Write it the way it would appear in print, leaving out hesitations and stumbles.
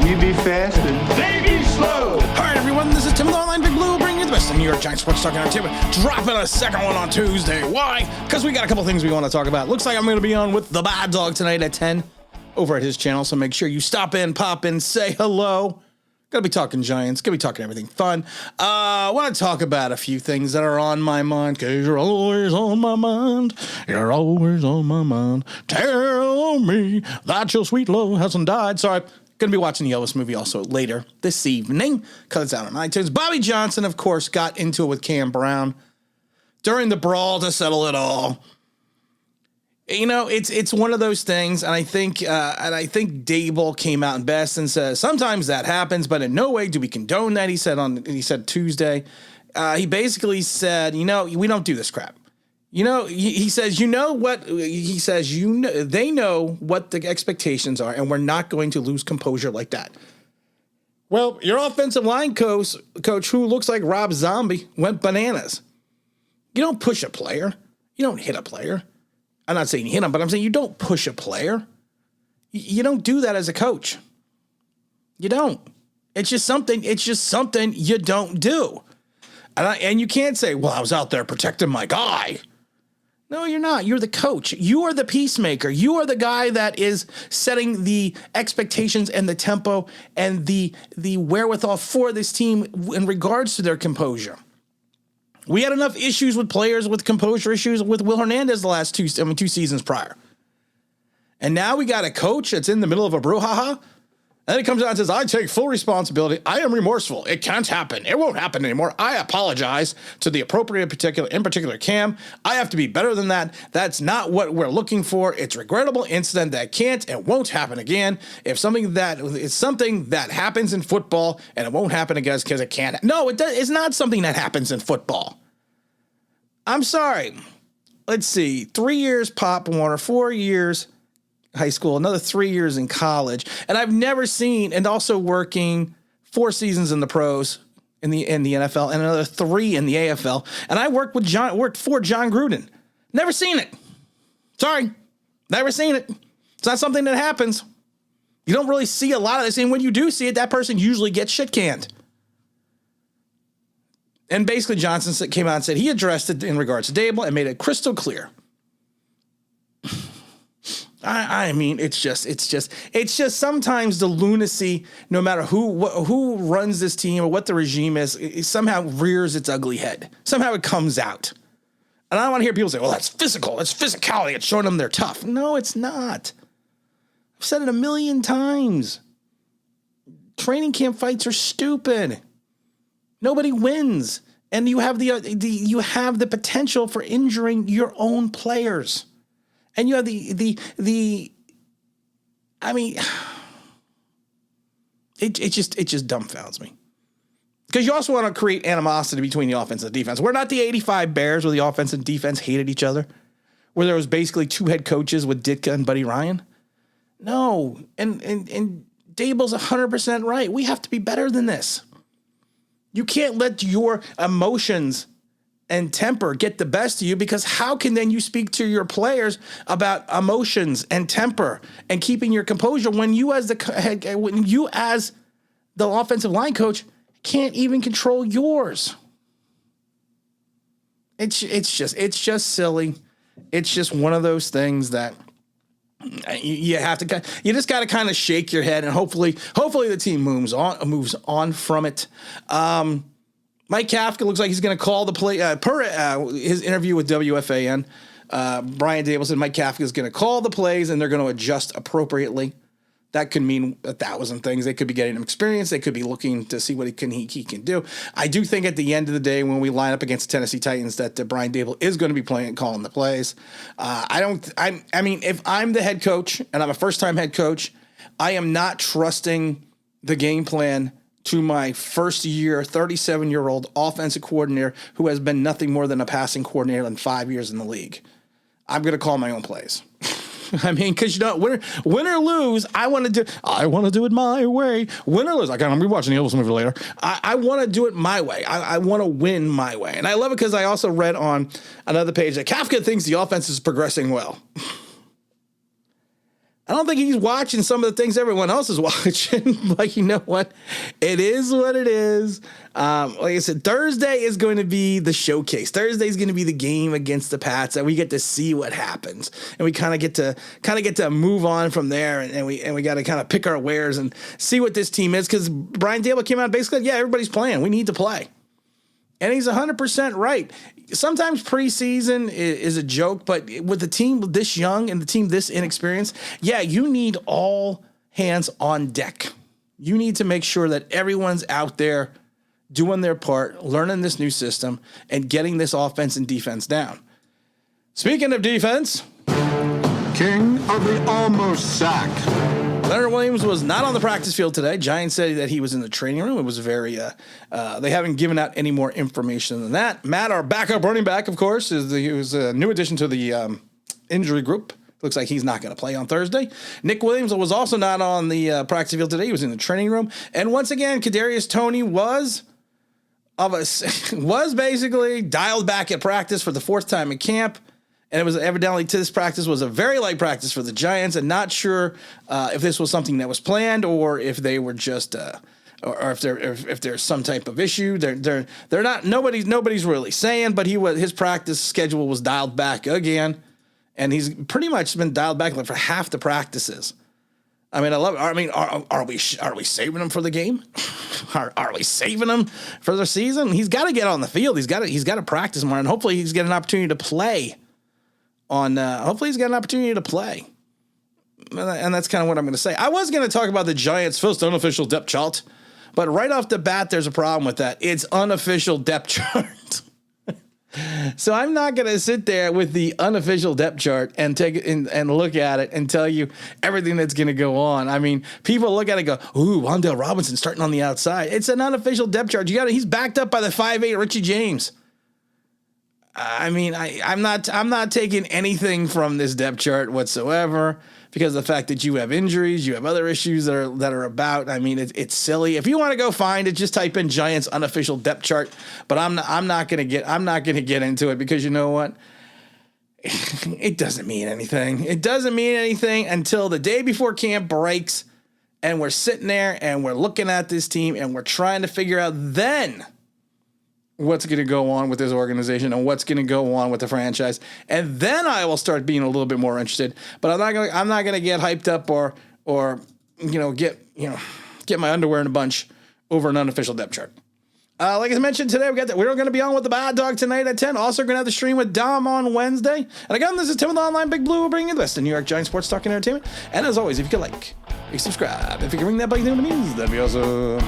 We be fast and they be slow. All right, everyone, this is Tim with Online Big Blue, bringing you the best in New York Giants sports talk entertainment. Dropping a second one on Tuesday. Why? Because we got a couple things we want to talk about. Looks like I'm going to be on with the Bad Dog tonight at 10 over at his channel, so make sure you stop in, pop in, say hello. Gonna be talking Giants, gonna be talking everything fun. I want to talk about a few things that are on my mind, because you're always on my mind. You're always on my mind. Tell me that your sweet love hasn't died. Sorry. Going to be watching the Elvis movie also later this evening, because it's out on iTunes. Bobby Johnson, of course, got into it with Cam Brown during the brawl to settle it all. You know, it's one of those things, and I think Dable came out in best and says sometimes that happens, but in no way do we condone that. He said Tuesday. He basically said, you know, we don't do this crap. You know, he says, you know what? He says, you know, they know what the expectations are, and we're not going to lose composure like that. Well, your offensive line coach, who looks like Rob Zombie, went bananas. You don't push a player. You don't hit a player. I'm not saying you hit him, but I'm saying you don't push a player. You don't do that as a coach. You don't. It's just something you don't do. And you can't say, well, I was out there protecting my guy. No, you're not. You're the coach. You are the peacemaker. You are the guy that is setting the expectations and the tempo and the wherewithal for this team in regards to their composure. We had enough issues with players with composure issues with Will Hernandez the last two seasons prior. And now we got a coach that's in the middle of a brouhaha. And then he comes out and says, I take full responsibility. I am remorseful. It can't happen. It won't happen anymore. I apologize to the in particular Cam. I have to be better than that. That's not what we're looking for. It's a regrettable incident that can't and won't happen again. It's something that happens in football, and it won't happen again because it can't. No, it's not something that happens in football. I'm sorry. Let's see. 3 years Pop Warner, 4 years high school, another 3 years in college. And I've never seen, and also working 4 seasons in the pros in the NFL and another 3 in the AFL. And I worked for John Gruden. Never seen it. Sorry. Never seen it. It's not something that happens. You don't really see a lot of this. And when you do see it, that person usually gets shit canned. And basically Johnson came out and said he addressed it in regards to Dable and made it crystal clear. I mean, it's just sometimes the lunacy, no matter who runs this team or what the regime is, it somehow rears its ugly head. Somehow it comes out. And I don't want to hear people say, well, that's physical. It's physicality. It's showing them they're tough. No, it's not. I've said it a million times. Training camp fights are stupid. Nobody wins. And you have the potential for injuring your own players. And you have I mean, it just dumbfounds me. Because you also want to create animosity between the offense and the defense. We're not the 85 Bears where the offense and defense hated each other, where there was basically 2 head coaches with Ditka and Buddy Ryan. No, and Dable's 100% right. We have to be better than this. You can't let your emotions and temper get the best of you, because how can then you speak to your players about emotions and temper and keeping your composure when you as the offensive line coach can't even control yours? It's just silly. It's just one of those things that you just got to kind of shake your head, and hopefully the team moves on from it. Mike Kafka looks like he's going to call the play per his interview with WFAN. Brian Dable said Mike Kafka is going to call the plays and they're going to adjust appropriately. That could mean 1,000 things. They could be getting him experience. They could be looking to see what he can do. I do think at the end of the day, when we line up against the Tennessee Titans, that Brian Dable is going to be calling the plays. I mean, if I'm the head coach and I'm a first-time head coach, I am not trusting the game plan to my first-year, 37-year-old offensive coordinator who has been nothing more than a passing coordinator in 5 years in the league. I'm going to call my own plays. I mean, because win or lose, I want to do it my way. Win or lose, I'm gonna be watching the Elvis movie later. I want to do it my way. I want to win my way, and I love it because I also read on another page that Kafka thinks the offense is progressing well. I don't think he's watching some of the things everyone else is watching. But you know what? It is what it is. Like I said, Thursday is going to be the showcase. Thursday is going to be the game against the Pats that we get to see what happens, and we kind of get to move on from there, and we got to kind of pick our wares and see what this team is, because Brian Dable came out basically, yeah, everybody's playing. We need to play, and he's 100% right. Sometimes preseason is a joke, but with the team this young and the team this inexperienced, yeah, you need all hands on deck. You need to make sure that everyone's out there doing their part, learning this new system, and getting this offense and defense down. Speaking of defense, King of the almost sack. Leonard Williams was not on the practice field today. Giants said that he was in the training room. It was very, they haven't given out any more information than that. Matt, our backup running back, of course, he was a new addition to the injury group. Looks like he's not going to play on Thursday. Nick Williams was also not on the practice field today. He was in the training room. And once again, Kadarius Toney was basically dialed back at practice for the fourth time in camp. And it was evidently, to this practice, was a very light practice for the Giants, and not sure if this was something that was planned or if they were just, or if there's some type of issue. They're not. Nobody's really saying, but his practice schedule was dialed back again, and he's pretty much been dialed back for half the practices. I mean, I love it. I mean, are we saving him for the game? Are we saving him for the season? He's got to get on the field. He's got to practice more, and hopefully he's got an opportunity to play. Hopefully he's got an opportunity to play. And that's kind of what I'm going to say. I was going to talk about the Giants' first unofficial depth chart, but right off the bat, there's a problem with that. It's unofficial depth chart. So I'm not going to sit there with the unofficial depth chart and take it and look at it and tell you everything that's going to go on. I mean, people look at it and go, ooh, Wan'Dale Robinson starting on the outside. It's an unofficial depth chart. He's backed up by the 5'8" Richie James. I mean, I'm not taking anything from this depth chart whatsoever, because of the fact that you have injuries, you have other issues that are about. I mean, it's silly. If you want to go find it, just type in Giants unofficial depth chart. But I'm not gonna get into it, because you know what? It doesn't mean anything. It doesn't mean anything until the day before camp breaks, and we're sitting there and we're looking at this team and we're trying to figure out then what's going to go on with this organization and what's going to go on with the franchise. And then I will start being a little bit more interested, but I'm not going to get hyped up or get my underwear in a bunch over an unofficial depth chart. Like I mentioned today, we're going to be on with the Bad Dog tonight at 10. Also going to have the stream with Dom on Wednesday. And again, this is Tim with Online Big Blue. We're bringing you the best in New York Giants sports talk and entertainment. And as always, if you could like, you subscribe. If you can ring that bell, you know what it means. That'd be awesome.